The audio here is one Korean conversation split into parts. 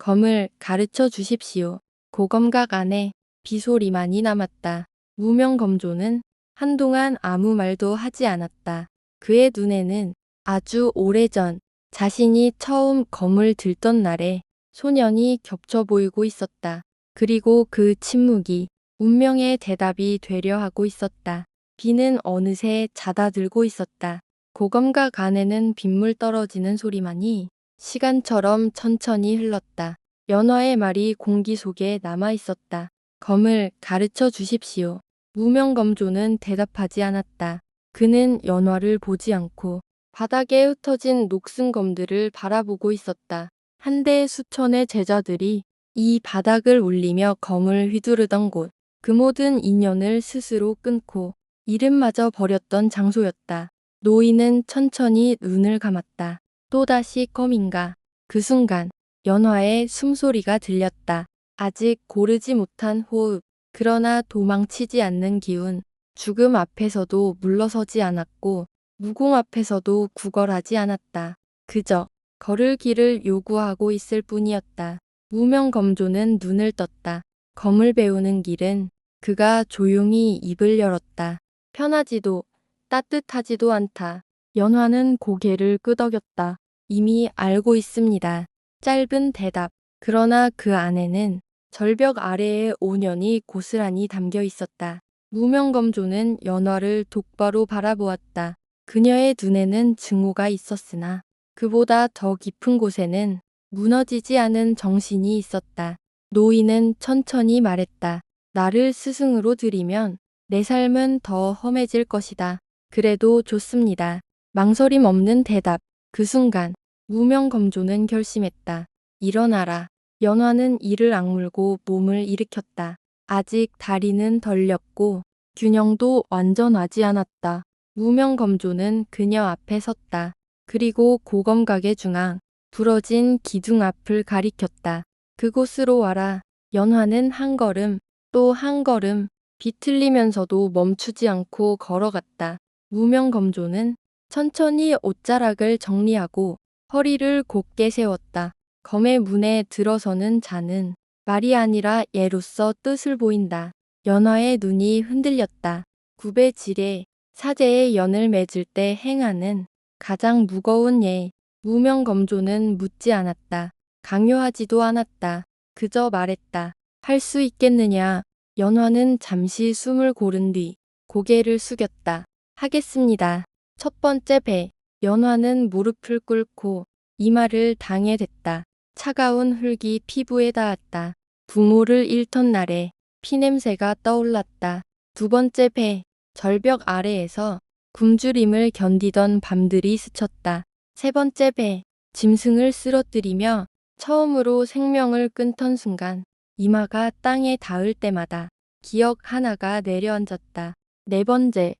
검을 가르쳐 주십시오. 고검각 안에 비소리만이 남았다. 무명검조는 한동안 아무 말도 하지 않았다. 그의 눈에는 아주 오래전 자신이 처음 검을 들던 날의 소년이 겹쳐 보이고 있었다. 그리고 그 침묵이 운명의 대답이 되려 하고 있었다. 비는 어느새 잦아들고 있었다. 고검각 안에는 빗물 떨어지는 소리만이 시간처럼 천천히 흘렀다. 연화의 말이 공기 속에 남아 있었다. 검을 가르쳐 주십시오. 무명검조는 대답하지 않았다. 그는 연화를 보지 않고 바닥에 흩어진 녹슨 검들을 바라보고 있었다. 한데 수천의 제자들이 이 바닥을 울리며 검을 휘두르던 곳, 그 모든 인연을 스스로 끊고 이름마저 버렸던 장소였다. 노인은 천천히 눈을 감았다. 또다시 검인가. 그 순간 연화의 숨소리가 들렸다. 아직 고르지 못한 호흡, 그러나 도망치지 않는 기운. 죽음 앞에서도 물러서지 않았고 무공 앞에서도 구걸하지 않았다. 그저 걸을 길을 요구하고 있을 뿐이었다. 무명검조는 눈을 떴다. 검을 배우는 길은 그가 조용히 입을 열었다. 편하지도 따뜻하지도 않다. 연화는 고개를 끄덕였다. 이미 알고 있습니다. 짧은 대답. 그러나 그 안에는 절벽 아래의 오년이 고스란히 담겨 있었다. 무명검조는 연화를 똑바로 바라보았다. 그녀의 눈에는 증오가 있었으나 그보다 더 깊은 곳에는 무너지지 않은 정신이 있었다. 노인은 천천히 말했다. 나를 스승으로 들이면 내 삶은 더 험해질 것이다. 그래도 좋습니다. 망설임 없는 대답. 그 순간 무명검조는 결심했다. 일어나라. 연화는 이를 악물고 몸을 일으켰다. 아직 다리는 덜렸고 균형도 완전하지 않았다. 무명검조는 그녀 앞에 섰다. 그리고 고검각의 중앙, 부러진 기둥 앞을 가리켰다. 그곳으로 와라. 연화는 한 걸음, 또 한 걸음, 비틀리면서도 멈추지 않고 걸어갔다. 무명검조는 천천히 옷자락을 정리하고 허리를 곧게 세웠다. 검의 문에 들어서는 자는 말이 아니라 예로서 뜻을 보인다. 연화의 눈이 흔들렸다. 굽의 질에 사제의 연을 맺을 때 행하는 가장 무거운 예. 무명검조는 묻지 않았다. 강요하지도 않았다. 그저 말했다. 할 수 있겠느냐. 연화는 잠시 숨을 고른 뒤 고개를 숙였다. 하겠습니다. 첫 번째 배. 연화는 무릎을 꿇고 이마를 당에 댔다. 차가운 흙이 피부에 닿았다. 부모를 잃던 날에 피냄새가 떠올랐다. 두 번째 배. 절벽 아래에서 굶주림을 견디던 밤들이 스쳤다. 세 번째 배. 짐승을 쓰러뜨리며 처음으로 생명을 끊던 순간 이마가 땅에 닿을 때마다 기억 하나가 내려앉았다. 네 번째,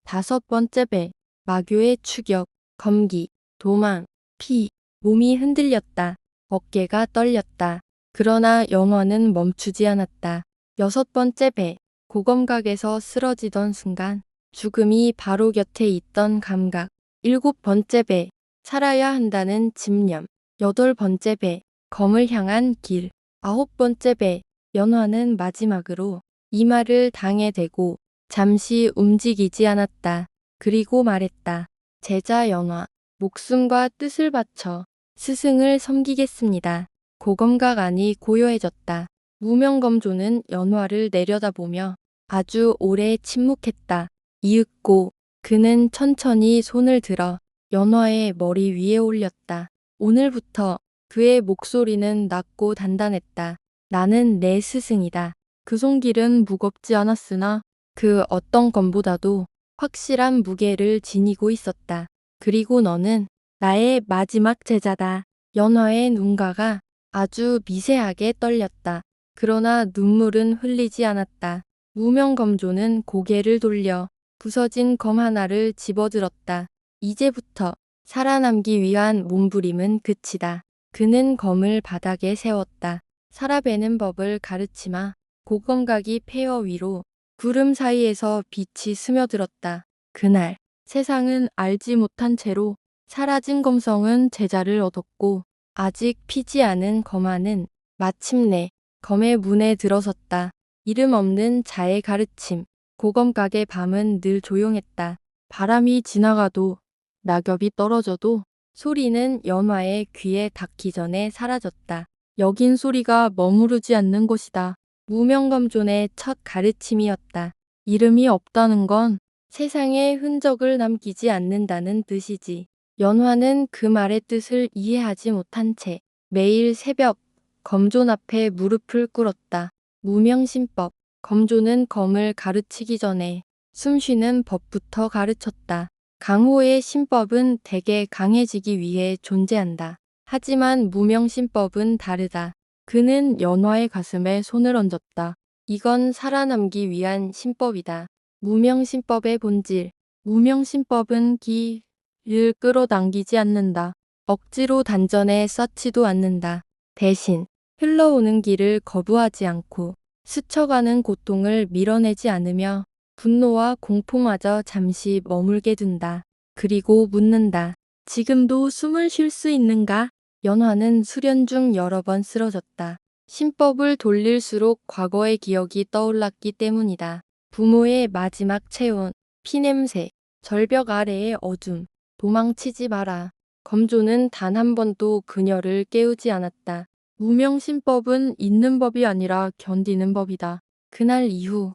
다섯 번째 배. 마교의 추격, 검기, 도망, 피. 몸이 흔들렸다. 어깨가 떨렸다. 그러나 연화는 멈추지 않았다. 여섯 번째 배. 고검각에서 쓰러지던 순간 죽음이 바로 곁에 있던 감각. 일곱 번째 배. 살아야 한다는 집념. 여덟 번째 배. 검을 향한 길. 아홉 번째 배. 연화는 마지막으로 이마를 당에 대고 잠시 움직이지 않았다. 그리고 말했다. 제자 연화. 목숨과 뜻을 바쳐 스승을 섬기겠습니다. 고검각 안이 고요해졌다. 무명검조는 연화를 내려다보며 아주 오래 침묵했다. 이윽고 그는 천천히 손을 들어 연화의 머리 위에 올렸다. 오늘부터 그의 목소리는 낮고 단단했다. 나는 내 스승이다. 그 손길은 무겁지 않았으나 그 어떤 검보다도 확실한 무게를 지니고 있었다. 그리고 너는 나의 마지막 제자다. 연화의 눈가가 아주 미세하게 떨렸다. 그러나 눈물은 흘리지 않았다. 무명검조는 고개를 돌려 부서진 검 하나를 집어들었다. 이제부터 살아남기 위한 몸부림은 끝이다. 그는 검을 바닥에 세웠다. 살아배는 법을 가르치마. 고검각이 폐허 위로 구름 사이에서 빛이 스며들었다. 그날 세상은 알지 못한 채로 사라진 검성은 제자를 얻었고 아직 피지 않은 검화는 마침내 검의 문에 들어섰다. 이름 없는 자의 가르침. 고검각의 밤은 늘 조용했다. 바람이 지나가도 낙엽이 떨어져도 소리는 연화의 귀에 닿기 전에 사라졌다. 여긴 소리가 머무르지 않는 곳이다. 무명검존의 첫 가르침이었다. 이름이 없다는 건 세상에 흔적을 남기지 않는다는 뜻이지. 연화는 그 말의 뜻을 이해하지 못한 채 매일 새벽 검존 앞에 무릎을 꿇었다. 무명신법. 검존은 검을 가르치기 전에 숨쉬는 법부터 가르쳤다. 강호의 신법은 대개 강해지기 위해 존재한다. 하지만 무명신법은 다르다. 그는 연화의 가슴에 손을 얹었다. 이건 살아남기 위한 신법이다. 무명신법의 본질. 무명신법은 기를 끌어당기지 않는다. 억지로 단전에 쌓지도 않는다. 대신 흘러오는 길을 거부하지 않고 스쳐가는 고통을 밀어내지 않으며 분노와 공포마저 잠시 머물게 둔다. 그리고 묻는다. 지금도 숨을 쉴 수 있는가? 연화는 수련 중 여러 번 쓰러졌다. 신법을 돌릴수록 과거의 기억이 떠올랐기 때문이다. 부모의 마지막 체온, 피냄새, 절벽 아래의 어둠. 도망치지 마라. 검조는 단 한 번도 그녀를 깨우지 않았다. 무명신법은 있는 법이 아니라 견디는 법이다. 그날 이후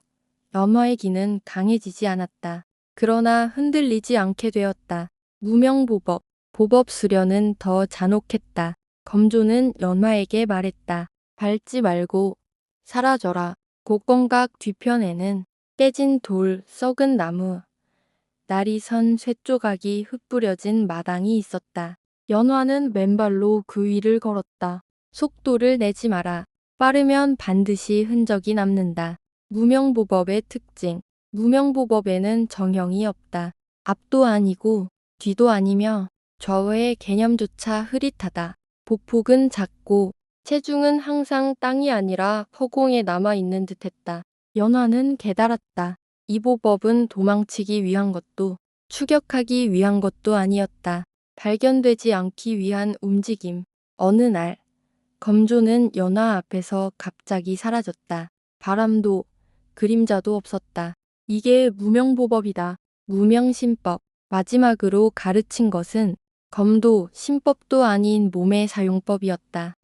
연화의 기는 강해지지 않았다. 그러나 흔들리지 않게 되었다. 무명보법, 보법 수련은 더 잔혹했다. 검조는 연화에게 말했다. 밟지 말고 사라져라. 곡건각 뒤편에는 깨진 돌, 썩은 나무, 날이 선 쇳조각이 흩뿌려진 마당이 있었다. 연화는 맨발로 그 위를 걸었다. 속도를 내지 마라. 빠르면 반드시 흔적이 남는다. 무명보법의 특징. 무명보법에는 정형이 없다. 앞도 아니고 뒤도 아니며 좌우의 개념조차 흐릿하다. 보폭은 작고 체중은 항상 땅이 아니라 허공에 남아있는 듯했다. 연화는 깨달았다. 이 보법은 도망치기 위한 것도 추격하기 위한 것도 아니었다. 발견되지 않기 위한 움직임. 어느 날 검조는 연화 앞에서 갑자기 사라졌다. 바람도 그림자도 없었다. 이게 무명보법이다. 무명신법. 마지막으로 가르친 것은 검도 신법도 아닌 몸의 사용법이었다.